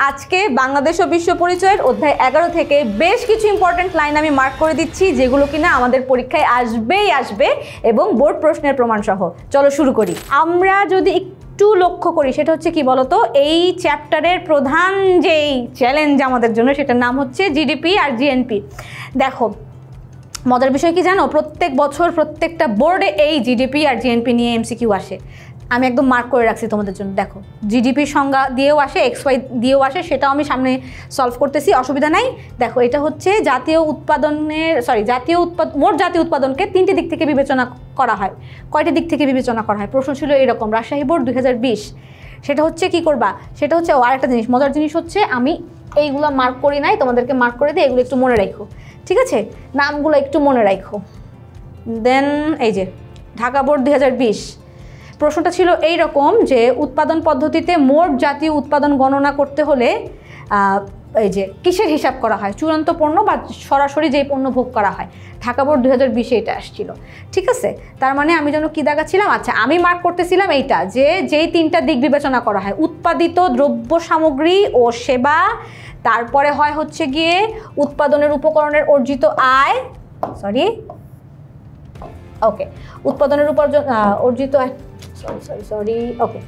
আজকে বাংলাদেশ ও বিশ্ব পরিচয়ের অধ্যায় 11 থেকে বেশ কিছু ইম্পর্টেন্ট লাইন আমি মার্ক করে দিচ্ছি, যেগুলো কিনা আমাদের পরীক্ষায় আসবে এবং বোর্ড প্রশ্নের প্রমাণ সহ। চলো শুরু করি। আমরা যদি একটু লক্ষ্য করি, সেটা হচ্ছে কি বলতো, এই চ্যাপ্টারের প্রধান যেই চ্যালেঞ্জ আমাদের জন্য, সেটার নাম হচ্ছে জিডিপি আর জিএনপি। দেখো, মজার বিষয় কি জানো, প্রত্যেক বছর প্রত্যেকটা বোর্ডে এই জিডিপি আর জিএনপি নিয়ে এমসিকিউ আসে। আমি একদম মার্ক করে রাখছি তোমাদের জন্য। দেখো, জিডিপির সংজ্ঞা দিয়েও আসে, XY দিয়েও আসে, সেটাও আমি সামনে সলভ করতেছি, অসুবিধা নাই। দেখো, এটা হচ্ছে মোট জাতীয় উৎপাদনকে 3টি দিক থেকে বিবেচনা করা হয়। কয়টি দিক থেকে বিবেচনা করা হয়? প্রশ্ন ছিল এরকম, রাজশাহী বোর্ড 2020। সেটা হচ্ছে কি করবা, সেটা হচ্ছে আরেকটা জিনিস, মজার জিনিস হচ্ছে আমি এইগুলো মার্ক করি নাই, তোমাদেরকে মার্ক করে দিই, এগুলো একটু মনে রাখো, ঠিক আছে? নামগুলো একটু মনে রাখো। দেন এই যে ঢাকা বোর্ড 2020, প্রশ্নটা ছিল এই রকম যে উৎপাদন পদ্ধতিতে মোট জাতীয় উৎপাদন গণনা করতে হলে এই যে কিসের হিসাব করা হয়, চূড়ান্ত পণ্য বা সরাসরি যেই পণ্য ভোগ করা হয়। ঢাকা বোর্ড 2020-এ এটা আসছিল, ঠিক আছে? তার মানে আমি যেন কি দেখাচ্ছিলাম, আচ্ছা আমি মার্ক করতেছিলাম এইটা, যে যেই 3টা দিক বিবেচনা করা হয়, উৎপাদিত দ্রব্য সামগ্রী ও সেবা, তারপরে হয় হচ্ছে গিয়ে উৎপাদনের উপকরণের অর্জিত আয়, উৎপাদনের অর্জিত আয়, ওকে।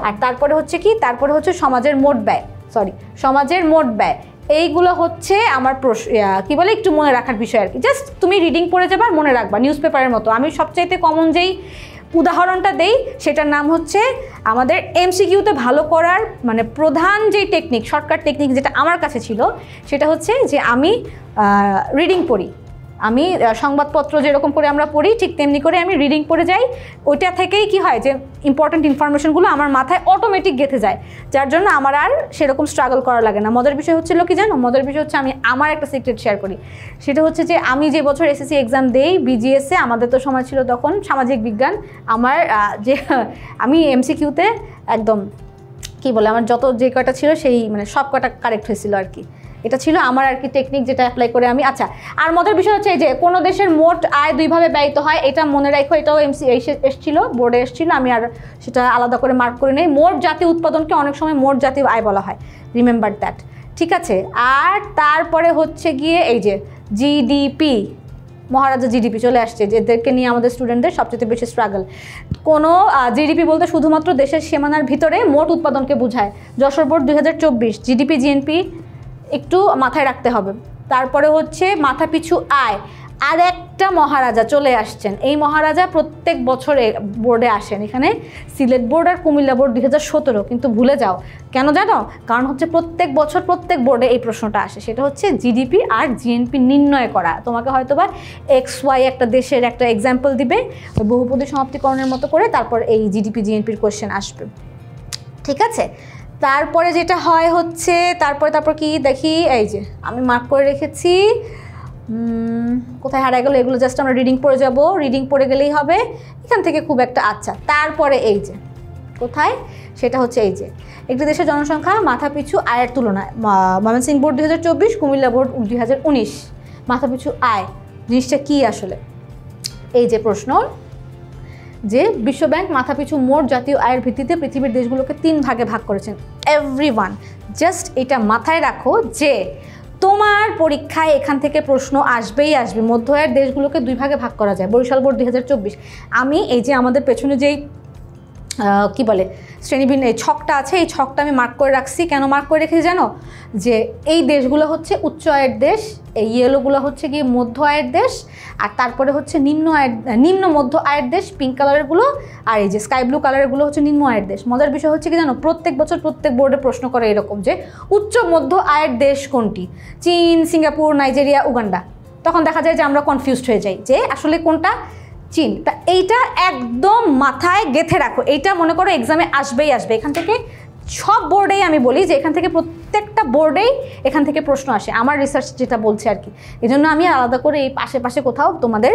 আর তারপরে হচ্ছে কি, তারপরে হচ্ছে সমাজের মোট ব্যয়। এইগুলো হচ্ছে আমার কি বলে, একটু মনে রাখার বিষয় আর কি। জাস্ট তুমি রিডিং পড়ে যাবে আর মনে রাখবা, নিউজ পেপারের মতো। আমি সবচাইতে কমন যেই উদাহরণটা দেই, সেটার নাম হচ্ছে আমাদের এমসিকিউতে ভালো করার মানে প্রধান যেই টেকনিক, শর্টকাট টেকনিক যেটা আমার কাছে ছিল, সেটা হচ্ছে যে আমি রিডিং পড়ি। আমি সংবাদপত্র যেরকম করে আমরা পড়ি, ঠিক তেমনি করে আমি রিডিং পড়ে যাই। ওইটা থেকেই কি হয় যে ইম্পর্টেন্ট ইনফরমেশনগুলো আমার মাথায় অটোমেটিক গেঁথে যায়, যার জন্য আমার আর সেরকম স্ট্রাগল করা লাগে না। মজার বিষয় হচ্ছিল কি জানো, মজার বিষয় হচ্ছে আমি আমার একটা সিক্রেট শেয়ার করি। সেটা হচ্ছে যে আমি যে বছর এসএসসি এক্সাম দেই বিজিএসে, আমাদের তো সময় ছিল তখন সামাজিক বিজ্ঞান, আমি এমসিকিউতে একদম কি বলে, আমার যে কয়টা ছিল সেই মানে সব কয়টা কারেক্ট হয়েছিল আর কি। এটা ছিল আমার আর কি টেকনিক, যেটা অ্যাপ্লাই করে আমি। আচ্ছা, আর মজার বিষয় হচ্ছে যে কোনো দেশের মোট আয় 2 ভাবে ব্যয়িত হয়, এটা মনে রাখো। এটাও এসেছিল, বোর্ডে এসেছিল, আমি আর সেটা আলাদা করে মার্ক করে নেই। মোট জাতীয় উৎপাদনকে অনেক সময় মোট জাতীয় আয় বলা হয়, রিমেম্বার দ্যাট, ঠিক আছে? আর তারপরে হচ্ছে গিয়ে এই যে জিডিপি, মহারাজা জিডিপি চলে আসছে, যেদেরকে নিয়ে আমাদের স্টুডেন্টদের সবচেয়ে বেশি স্ট্রাগল। কোনো জিডিপি বলতে শুধুমাত্র দেশের সীমানার ভিতরে মোট উৎপাদনকে বোঝায়। যশোর বোর্ড 2024, জিডিপি জিএনপি একটু মাথায় রাখতে হবে। তারপরে হচ্ছে মাথাপিছু আয়, আর একটা মহারাজা চলে আসছেন। এই মহারাজা প্রত্যেক বছরে বোর্ডে আসেন, এখানে সিলেট বোর্ড আর কুমিল্লা বোর্ড 2017। কিন্তু ভুলে যাও, কেন জানো? কারণ হচ্ছে প্রত্যেক বছর প্রত্যেক বোর্ডে এই প্রশ্নটা আসে। সেটা হচ্ছে জিডিপি আর জিএনপি নির্ণয় করা। তোমাকে হয়তোবা XY একটা দেশের একটা এক্সাম্পল দিবে, বহুপদী সমাপ্তিকরণের মতো করে, তারপর এই জিডিপি জিএনপির কোয়েশ্চেন আসবে, ঠিক আছে? তারপরে যেটা হয় হচ্ছে তারপর কি দেখি, এই যে আমি মার্ক করে রেখেছি, কোথায় হারাই গেল, এগুলো জাস্ট আমরা রিডিং পড়ে যাব, রিডিং পড়ে গেলেই হবে এখান থেকে খুব একটা। আচ্ছা, তারপরে এই যে কোথায়, সেটা হচ্ছে এই যে একটি দেশের জনসংখ্যা মাথাপিছু আয়ের তুলনা, ময়মনসিংহ বোর্ড 2024, কুমিল্লা বোর্ড 2019, মাথাপিছু আয় জিনিসটা কি আসলে? এই যে প্রশ্ন, যে বিশ্বব্যাংক মাথাপিছু মোট জাতীয় আয়ের ভিত্তিতে পৃথিবীর দেশগুলোকে 3 ভাগে ভাগ করেছেন। এভরিওয়ান জাস্ট এটা মাথায় রাখো যে তোমার পরীক্ষায় এখান থেকে প্রশ্ন আসবেই আসবে। মধ্য আয়ের দেশগুলোকে 2 ভাগে ভাগ করা যায়, বরিশাল বোর্ড 2024। আমি এই যে আমাদের পেছনে যেই কি বলে শ্রেণীবিন্যাস এই ছকটা আছে, এই ছকটা আমি মার্ক করে রাখছি। কেন মার্ক করে রেখেছি জানো? যে এই দেশগুলো হচ্ছে উচ্চ আয়ের দেশ, এই ইয়েলোগুলো হচ্ছে গিয়ে মধ্য আয়ের দেশ, আর তারপরে হচ্ছে নিম্ন মধ্য আয়ের দেশ, পিঙ্ক কালারেরগুলো, আর এই যে স্কাই ব্লু কালারেরগুলো হচ্ছে নিম্ন আয়ের দেশ। মজার বিষয় হচ্ছে কি জানো, প্রত্যেক বছর প্রত্যেক বোর্ডে প্রশ্ন করে এরকম যে উচ্চ মধ্য আয়ের দেশ কোনটি, চীন, সিঙ্গাপুর, নাইজেরিয়া, উগান্ডা। তখন দেখা যায় যে আমরা কনফিউজড হয়ে যাই যে আসলে কোনটা চীন। তা এইটা একদম মাথায় গেঁথে রাখো, এইটা মনে করো এক্সামে আসবেই আসবে। এখান থেকে সব বোর্ডেই আমি বলি যে এখান থেকে প্রত্যেকটা বোর্ডেই এখান থেকে প্রশ্ন আসে, আমার রিসার্চ যেটা বলছে আর কি। এই জন্য আমি আলাদা করে এই পাশে কোথাও তোমাদের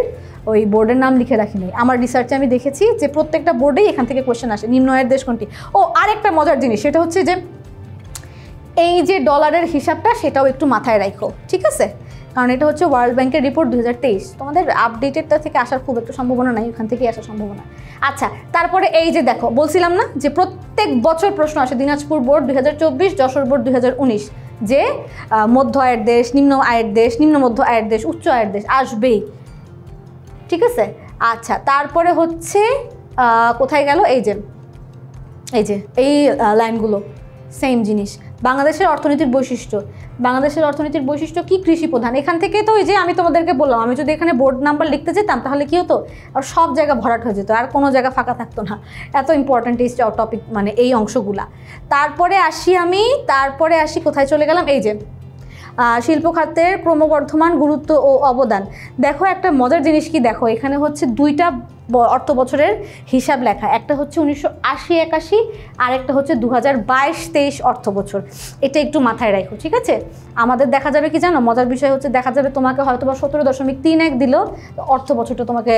ওই বোর্ডের নাম লিখে রাখিনি। আমার রিসার্চে আমি দেখেছি যে প্রত্যেকটা বোর্ডেই এখান থেকে কোয়েশ্চেন আসে, নিম্ন আয়ের দেশ কোনটি। ও আরেকটা মজার জিনিস, সেটা হচ্ছে যে এই যে ডলারের হিসাবটা, সেটাও একটু মাথায় রাখো, ঠিক আছে? কারণ এটা হচ্ছে ওয়ার্ল্ড ব্যাংকের রিপোর্ট 2023। তোমাদের আপডেটেডটা থেকে আসার খুব একটা সম্ভাবনা নাই, ওখান থেকেই আসার সম্ভাবনা। আচ্ছা, তারপরে এই যে দেখো, বলছিলাম না যে প্রত্যেক বছর প্রশ্ন আসে, দিনাজপুর বোর্ড 2024, যশোর বোর্ড 2019, যে মধ্য আয়ের দেশ, নিম্ন আয়ের দেশ, নিম্ন মধ্য আয়ের দেশ, উচ্চ আয়ের দেশ আসবেই, ঠিক আছে। আচ্ছা, তারপরে হচ্ছে কোথায় গেল, এই যে এই লাইনগুলো সেম জিনিস। বাংলাদেশের অর্থনীতির বৈশিষ্ট্য, বাংলাদেশের অর্থনীতির বৈশিষ্ট্য কি? কৃষি প্রধান। এখান থেকে তো ওই যে আমি তোমাদেরকে বললাম, আমি যদি এখানে বোর্ড নাম্বার লিখতে যেতাম তাহলে কি হতো, আর সব জায়গা ভরাট হয়ে যেত, আর কোনো জায়গা ফাঁকা থাকতো না। এত ইম্পর্ট্যান্ট এই টপিক, মানে এই অংশগুলা। তারপরে আসি কোথায় চলে গেলাম, এই যে শিল্প খাতের ক্রমবর্ধমান গুরুত্ব ও অবদান। দেখো একটা মজার জিনিস কি, দেখো এখানে হচ্ছে দুইটা অর্থ বছরের হিসাব লেখা, একটা হচ্ছে 1980-81 আর একটা হচ্ছে 2022-23 অর্থ বছর। এটা একটু মাথায় রাখো, ঠিক আছে। আমাদের দেখা যাবে কি জানো, মজার বিষয় হচ্ছে দেখা যাবে তোমাকে হয়তো বা 17.31 দিল, অর্থ বছরটা তোমাকে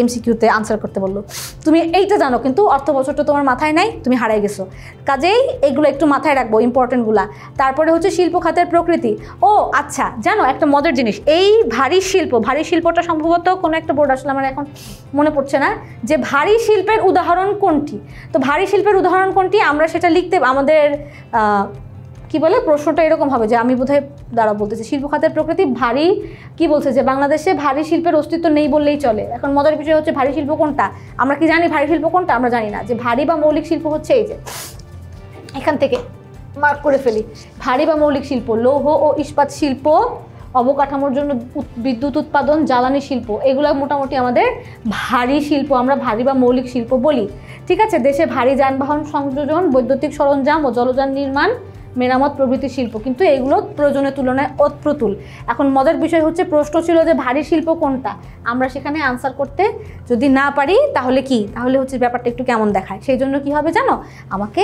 এমসিকিউতে আনসার করতে বললো, তুমি এইটা জানো কিন্তু অর্থ বছরটা তোমার মাথায় নাই, তুমি হারাই গেছো। কাজেই এগুলো একটু মাথায় রাখবো, ইম্পর্টেন্টগুলা। তারপরে হচ্ছে শিল্প খাতের প্রকৃতি। ও আচ্ছা, জানো একটা মজার জিনিস, এই ভারী শিল্পটা সম্ভবত কোনো একটা বোর্ড, আসলে আমার এখন মনে পড়ছে না যে ভারী শিল্পের উদাহরণ কোনটি। তো ভারী শিল্পের উদাহরণ কোনটি, আমরা সেটা লিখতে, আমাদের কি বলে, প্রশ্নটা এরকম হবে যে আমি বোধহয় দ্বারা বলতেছি শিল্প খাতের প্রকৃতি ভারী, কি বলছে যে বাংলাদেশে ভারী শিল্পের অস্তিত্ব নেই বললেই চলে। এখন মজার বিষয় হচ্ছে ভারী শিল্প কোনটা, আমরা কি জানি ভারী শিল্প কোনটা, আমরা জানি না। যে ভারী বা মৌলিক শিল্প হচ্ছে এই যে এখান থেকে মার্ক করে ফেলি, ভারী বা মৌলিক শিল্প, লৌহ ও ইস্পাত শিল্প, অবকাঠামোর জন্য বিদ্যুৎ উৎপাদন, জ্বালানি শিল্প, এগুলো মোটামুটি আমাদের ভারী শিল্প, আমরা ভারী বা মৌলিক শিল্প বলি, ঠিক আছে। দেশে ভারী যানবাহন সংযোজন, বৈদ্যুতিক সরঞ্জাম ও জলযান নির্মাণ, মেরামত প্রভৃতি শিল্প, কিন্তু এগুলো প্রয়োজনের তুলনায় অপ্রতুল। এখন মজার বিষয় হচ্ছে প্রশ্ন ছিল যে ভারী শিল্প কোনটা, আমরা সেখানে আনসার করতে যদি না পারি তাহলে কি, তাহলে হচ্ছে ব্যাপারটা একটু কেমন দেখায়। সেই জন্য কি হবে জানো, আমাকে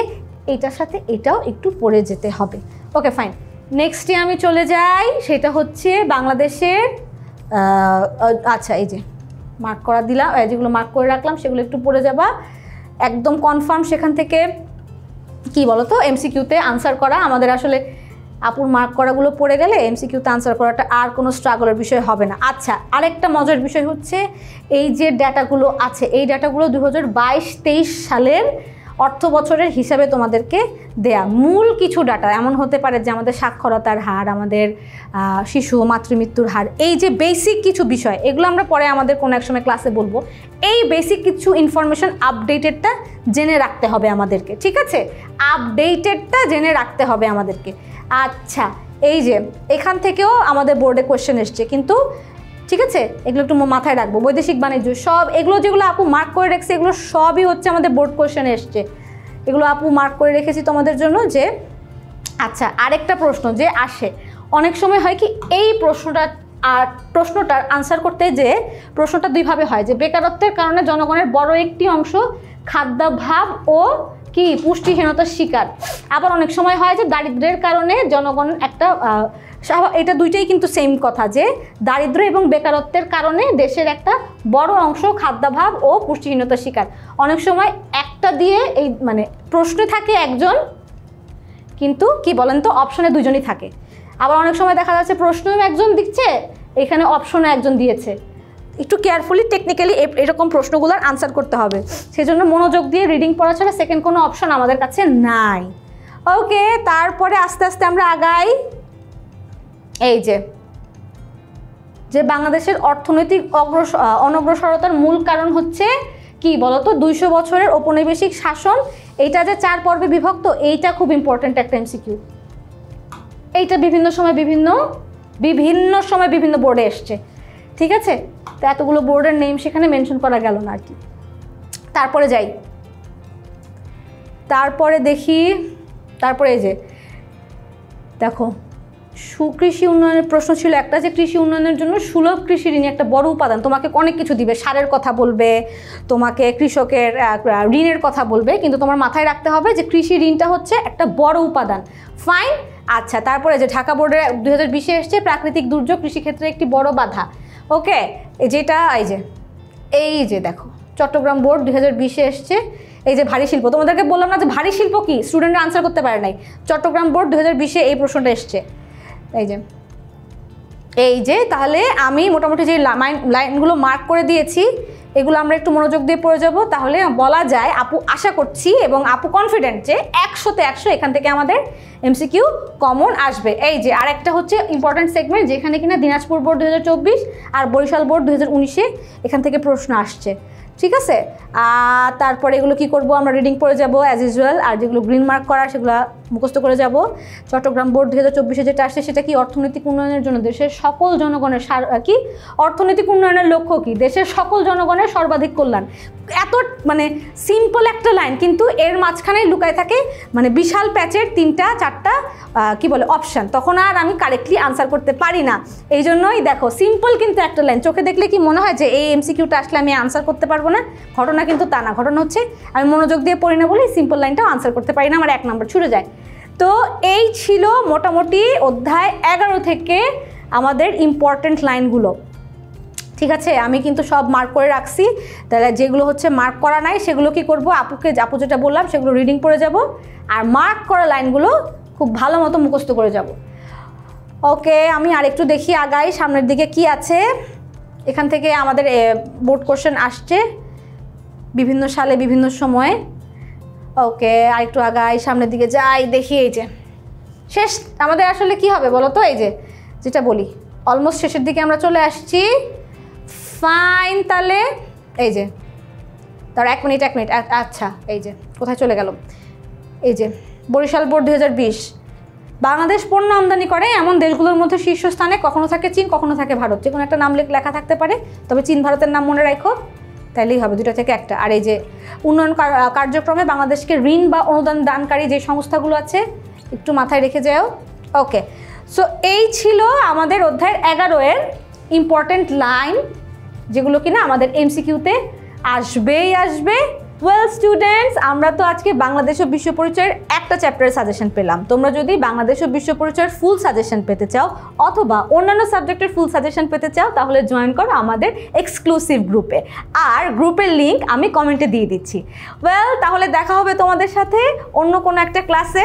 এইটার সাথে এটাও একটু পড়ে যেতে হবে। ওকে ফাইন, নেক্সটে আমি চলে যাই, সেটা হচ্ছে বাংলাদেশের আচ্ছা এই যে মার্ক করা দিলাম, যেগুলো মার্ক করে রাখলাম সেগুলো একটু পড়ে যাবা, একদম কনফার্ম সেখান থেকে কি বলতো এমসিকিউতে আনসার করা। আমাদের আসলে আপুর মার্ক করাগুলো পড়ে গেলে এমসিকিউতে আনসার করাটা আর কোনো স্ট্রাগলের বিষয় হবে না। আচ্ছা, আরেকটা মজার বিষয় হচ্ছে এই যে ডাটাগুলো আছে, এই ডাটাগুলো 2022-23 সালের অর্থ বছরের হিসাবে তোমাদেরকে দেয়া। মূল কিছু ডাটা এমন হতে পারে যে আমাদের সাক্ষরতার হার, আমাদের শিশু মাতৃমৃত্যুর হার, এই যে বেসিক কিছু বিষয়, এগুলো আমরা পরে আমাদের কোনো এক সময় ক্লাসে বলবো। এই বেসিক কিছু ইনফরমেশন আপডেটেডটা জেনে রাখতে হবে আমাদেরকে, ঠিক আছে, আপডেটেডটা জেনে রাখতে হবে আমাদেরকে। আচ্ছা, এই যে এখান থেকেও আমাদের বোর্ডে কোয়েশ্চেন এসছে, কিন্তু ঠিক আছে এগুলো একটু মাথায় রাখবো। বৈদেশিক বাণিজ্য সব এগুলো যেগুলো আপু মার্ক করে রেখেছে, এগুলো সবই হচ্ছে আমাদের বোর্ড কোয়েশ্চেনে এসছে, এগুলো আপু মার্ক করে রেখেছি তোমাদের জন্য। যে আচ্ছা, আরেকটা প্রশ্ন যে আসে অনেক সময় হয় কি, এই প্রশ্নটার আনসার করতে যে প্রশ্নটা দুইভাবে হয়, যে বেকারত্বের কারণে জনগণের বড় একটি অংশ খাদ্যাভাব ও কি পুষ্টিহীনতার শিকার। আবার অনেক সময় হয় যে দারিদ্র্যের কারণে জনগণ একটা এটা দুইটাই কিন্তু সেম কথা, যে দারিদ্র্য এবং বেকারত্বের কারণে দেশের একটা বড় অংশ খাদ্যাভাব ও পুষ্টিহীনতার শিকার। অনেক সময় একটা দিয়ে এই মানে প্রশ্নে থাকে একজন, কিন্তু কি বলেন তো অপশনে দুজনই থাকে। আবার অনেক সময় দেখা যাচ্ছে প্রশ্নেও একজন দিচ্ছে, এখানে অপশনে একজন দিয়েছে। একটু কেয়ারফুলি টেকনিক্যালি এরকম প্রশ্নগুলোর আনসার করতে হবে, সেজন্য মনোযোগ দিয়ে রিডিং পড়া ছাড়া সেকেন্ড কোনো অপশন আমাদের কাছে নাই। ওকে, তারপরে আস্তে আস্তে আমরা আগাই। এই যে বাংলাদেশের অর্থনৈতিক অনগ্রসরতার মূল কারণ হচ্ছে কি বলতো, 200 বছরের ঔপনিবেশিক শাসন। এইটা যে 4 পর্বে বিভক্ত, এইটা খুব ইম্পর্টেন্ট একটা এমসিকিউ। এইটা বিভিন্ন সময় বিভিন্ন বোর্ডে এসছে, ঠিক আছে। তো এতগুলো বোর্ডের নেম সেখানে মেনশন করা গেল না আর কি। তারপরে যাই, তারপরে দেখি, তারপরে এই যে দেখো সুকৃষি উন্নয়নের প্রশ্ন ছিল একটা, যে কৃষি উন্নয়নের জন্য সুলভ কৃষি ঋণ একটা বড় উপাদান। তোমাকে অনেক কিছু দিবে, সারের কথা বলবে, তোমাকে কৃষকের ঋণের কথা বলবে, কিন্তু তোমার মাথায় রাখতে হবে যে কৃষি ঋণটা হচ্ছে একটা বড় উপাদান। ফাইন। আচ্ছা, তারপরে যে ঢাকা বোর্ডের 2020-এ এসছে প্রাকৃতিক দুর্যোগ কৃষিক্ষেত্রে একটি বড় বাধা। ওকে, যেটা এই যে দেখো চট্টগ্রাম বোর্ড 2020-এ এসছে এই যে ভারী শিল্প। তোমাদেরকে বললাম না যে ভারী শিল্প কি, স্টুডেন্টরা আনসার করতে পারে নাই। চট্টগ্রাম বোর্ড 2020-এ এই প্রশ্নটা এসছে। এই যে এই যে তাহলে আমি মোটামুটি যে লাইনগুলো মার্ক করে দিয়েছি এগুলো আমরা একটু মনোযোগ দিয়ে পড়ে যাব। তাহলে বলা যায় আপু আশা করছি এবং আপু কনফিডেন্ট যে 100-তে 100 এখান থেকে আমাদের এমসিকিউ কমন আসবে। এই যে আরেকটা হচ্ছে ইম্পর্টেন্ট সেগমেন্ট যেখানে কিনা দিনাজপুর বোর্ড 2024 আর বরিশাল বোর্ড 2019-এ এখান থেকে প্রশ্ন আসছে, ঠিক আছে। তারপরে এগুলো কি করব, আমরা রিডিং পড়ে যাব অ্যাজ ইউজুয়াল, আর যেগুলো গ্রিন মার্ক করা সেগুলো মুখস্থ করে যাব। চট্টগ্রাম বোর্ড 2024-এ যেটা আসছে সেটা কি, অর্থনৈতিক উন্নয়নের জন্য দেশের সকল জনগণের কি, অর্থনৈতিক উন্নয়নের লক্ষ্য কি, দেশের সকল জনগণের সর্বাধিক কল্যাণ। এত মানে সিম্পল একটা লাইন, কিন্তু এর মাঝখানে লুকায় থাকে মানে বিশাল প্যাচের 3-4টা কি বলে অপশান, তখন আর আমি কারেক্টলি আনসার করতে পারি না। এই জন্যই দেখো সিম্পল কিন্তু একটা লাইন, চোখে দেখলে কি মনে হয় যে এই এমসিকিউটা আসলে আমি আনসার করতে পারবো না, ঘটনা কিন্তু তা না। ঘটনা হচ্ছে আমি মনোযোগ দিয়ে পড়ি না বলে সিম্পল লাইনটাও আনসার করতে পারি না, আমার 1 নম্বর ছুটে যায়। তো এই ছিল মোটামুটি অধ্যায় 11 থেকে আমাদের ইম্পর্টেন্ট লাইনগুলো, ঠিক আছে। আমি কিন্তু সব মার্ক করে রাখছি, তাহলে যেগুলো হচ্ছে মার্ক করা নাই সেগুলো কি করব, আপু যেটা বললাম সেগুলো রিডিং পড়ে যাব, আর মার্ক করা লাইনগুলো খুব ভালো মতো মুখস্থ করে যাব। ওকে, আমি আরেকটু দেখি আগাই সামনের দিকে কি আছে। এখান থেকে আমাদের বোর্ড কোশ্চেন আসছে বিভিন্ন সালে বিভিন্ন সময়ে। ওকে, আরেকটু আগাই সামনের দিকে যাই, দেখি। এই যে শেষ আমাদের আসলে কি হবে বলো তো, এই যে যেটা বলি অলমোস্ট শেষের দিকে আমরা চলে আসছি। ফাইন, তাহলে এই যে তার 1 মিনিট আচ্ছা, এই যে কোথায় চলে গেল, এই যে বরিশাল বোর্ড 2020, বাংলাদেশ পণ্য আমদানি করে এমন দেশগুলোর মধ্যে শীর্ষস্থানে কখনো থাকে চীন, কখনো থাকে ভারত। যে কোনো একটা নাম লেখা থাকতে পারে, তবে চীন ভারতের নাম মনে রাখো, তাইলেই হবে, 2টা থেকে একটা। আর এই যে উন্নয়ন কার্যক্রমে বাংলাদেশকে ঋণ বা অনুদান দানকারী যে সংস্থাগুলো আছে একটু মাথায় রেখে যাও। ওকে, সো এই ছিল আমাদের অধ্যায় 11-এর ইম্পর্টেন্ট লাইন, যেগুলো কিনা আমাদের এমসিকিউতে আসবেই আসবে। ওয়েল স্টুডেন্টস, আমরা তো আজকে বাংলাদেশ ও বিশ্ব পরিচয়ের একটা চ্যাপ্টারের সাজেশন পেলাম। তোমরা যদি বাংলাদেশ ও বিশ্ব পরিচয়ের ফুল সাজেশন পেতে চাও অথবা অন্যান্য সাবজেক্টের ফুল সাজেশন পেতে চাও, তাহলে জয়েন করো আমাদের এক্সক্লুসিভ গ্রুপে, আর গ্রুপের লিঙ্ক আমি কমেন্টে দিয়ে দিচ্ছি। ওয়েল, তাহলে দেখা হবে তোমাদের সাথে অন্য কোনো একটা ক্লাসে।